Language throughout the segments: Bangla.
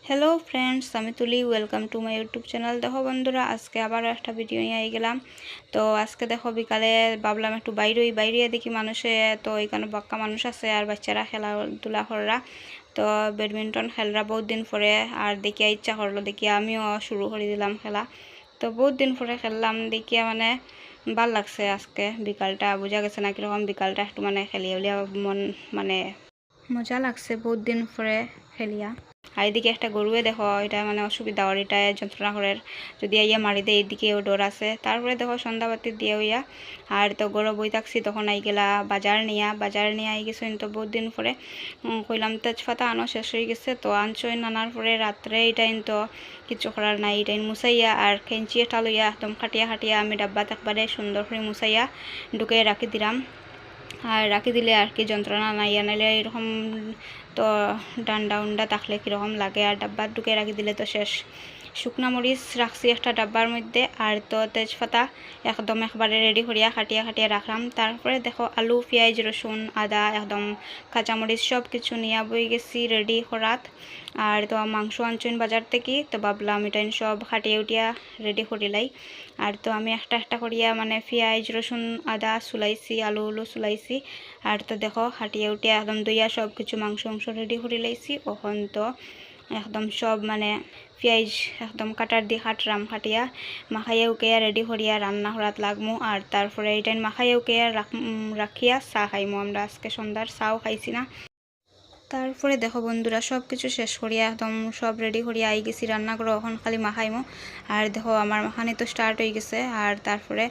হ্যালো ফ্রেন্ডস, আমি তুলি। Welcome to my YouTube channel. দেখো বন্ধুরা, আজকে আবারও একটা ভিডিও নিয়ে গেলাম। তো আজকে দেখো বিকালে ভাবলাম একটু বাইরে দেখি মানুষে, তো এখানে বাক্কা মানুষ আছে আর বাচ্চারা খেলাধুলা কররা। তো ব্যাডমিন্টন খেলরা বহুত দিন পরে, আর দেখিয়া ইচ্ছা করলো, দেখিয়া আমিও শুরু করে দিলাম খেলা। তো বহুত দিন পরে খেললাম, দেখিয়া মানে ভাল লাগছে। আজকে বিকালটা বোঝা গেছে না কীরকম, বিকালটা একটু মানে খেলিয়া উলিয়া মন মানে মজা লাগছে বহুত দিন পরে খেলিয়া। আর এদিকে একটা গরুয়ে দেখো, এটা মানে অসুবিধা, ওর এটা যন্ত্রণা করে, যদি ইয়া মারি দেয় এদিকেও ডর আছে। তারপরে দেখো সন্ধ্যাবাতি দিয়ে হইয়া আর তো গরু বই থাকছি, তখন আই গেলা বাজার নিয়ে আই গেছো। তো বহুত দিন পরে কইলাম তেজপাতা আনো, শেষ হয়ে গেছে। তো আনছই, নানার পরে রাত্রে এইটাইন তো কিছু করার নাই, এইটাইন মুসাইয়া আর খেঞ্চি এটা লইয়া একদম খাটিয়া আমি ডাব্বাত একবারে সুন্দর করে মুসাইয়া ঢুকে রাখি দিলাম। আর রাখি দিলে আর কি যন্ত্রণা নাই, নাইলে এরকম তো ডান্ডা উন্ডা থাকলে কীরকম লাগে। আর ডাব্বার ঢুকে রাখি দিলে তো শেষ। শুকনা মরিচ রাখছি একটা ডাব্বার মধ্যে, আর তো তেজপাতা একদম একবারে রেডি করিয়া খাটিয়া রাখলাম। তারপরে দেখো আলু, পেঁয়াজ, রসুন, আদা, একদম কাঁচামরিচ সব কিছু নিয়ে বই গেছি রেডি করাত। আর তো মাংস আনছুন বাজার থেকে, তো ভাবলাম এটাই সব খাটিয়ে উঠিয়া রেডি করিলাই। আর তো আমি একটা করিয়া মানে পেঁয়াজ, রসুন, আদা চুলাইছি, আলু চুলাইছি। আর তো দেখো খাটিয়ে উঠিয়া একদম দইয়া সব কিছু মাংস রেডি করে লাইছি। ওখান তো একদম সব মানে পেঁয়াজ একদম কাটার দিয়ে খাটিয়া মাখাইয়া উকেয়া রেডি করিয়া রান্না করাত লাগমু। আর তারপরে এইটাই মাখাইয়া উকেয়া রাখিয়া চা খাইমু। আমরা আজকে সন্ধ্যার চাও খাইছি না। তারপরে দেখো বন্ধুরা, সব কিছু শেষ করিয়া একদম সব রেডি করিয়া আই গেছি রান্না করে, এখন খালি মাখাইমো। আর দেখো আমার মাখানি তো স্টার্ট হয়ে গেছে। আর তারপরে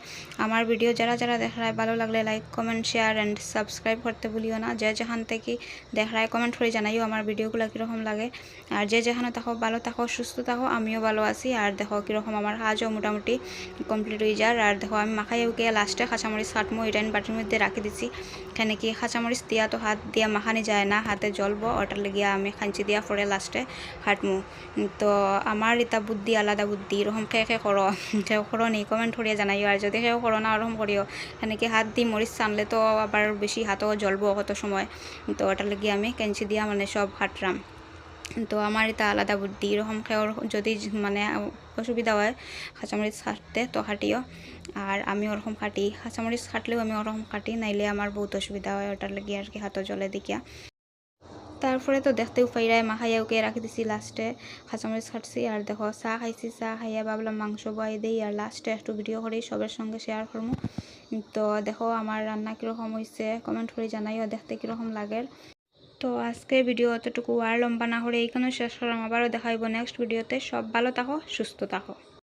আমার ভিডিও যারা দেখায় ভালো লাগলে like, comment, share and subscribe করতে ভুলিও না। যে যেখান থেকে দেখায় কমেন্ট করে জানাইও আমার ভিডিওগুলো কীরকম লাগে। আর যে যেখানে থাকো ভালো থাকো, সুস্থ থাকো, আমিও ভালো আছি। আর দেখো কীরকম আমার কাজও মোটামুটি কমপ্লিট হয়ে যায়। আর দেখো আমি মাখাইয়া উকে লাস্টে কাঁচামরিচ কাটমো, এটা বাটির মধ্যে রাখি দিছি। এখানে কি কাঁচামরিচ দিয়া তো হাত দিয়া মাখানি যায় না, হাতে জ্বলবো, ওটার লেগিয়া আমি খাঞ্চি দিয়া পরে লাস্টে কাটমু। তো আমার এটা বুদ্ধি আলাদা বুদ্ধি, এরকম খেয়ে করো, কেউ করো নি কমেন্ট করিয়া জানাইও। আর যদি কেউ করো না ওরকম করিও, এখানে কি হাত দিয়ে মরিচ টানলে তো আবার বেশি হাতও জ্বলবো কত সময়। তো ওটার লেগিয়া আমি কেঞ্চি দিয়া মানে সব কাটলাম। তো আমার এটা আলাদা বুদ্ধি, এরকম খেয়ে যদি মানে অসুবিধা হয় কাঁচামরিচ কাটতে তো কাটিও। আর আমি ওরকম কাটি, কাঁচামরিচ কাটলেও আমি ওরকম কাটি, নাইলে আমার বহুত অসুবিধা হয়, ওটার লেগে আর কি হাতও জ্বলে দেখিয়া। তারপরে তো দেখতেও পাইরাই মাখাইয়া উকে রাখি দিছি, লাস্টে কাঁচামরিচ কাটছি। আর দেখো চা খাইছি, চা খাইয়া ভাবলাম মাংস বয়াই দিই, আর লাস্টে একটু ভিডিও করি সবার সঙ্গে শেয়ার করবো। তো দেখো আমার রান্না কীরকম হয়েছে কমেন্ট করে জানাইও, দেখতে কীরকম লাগে। তো আজকে ভিডিও অতটুকু আর লম্বা না করে এইখানে শেষ করলাম। আবারও দেখাইব নেক্সট ভিডিওতে। সব ভালো থাকো, সুস্থ থাকো।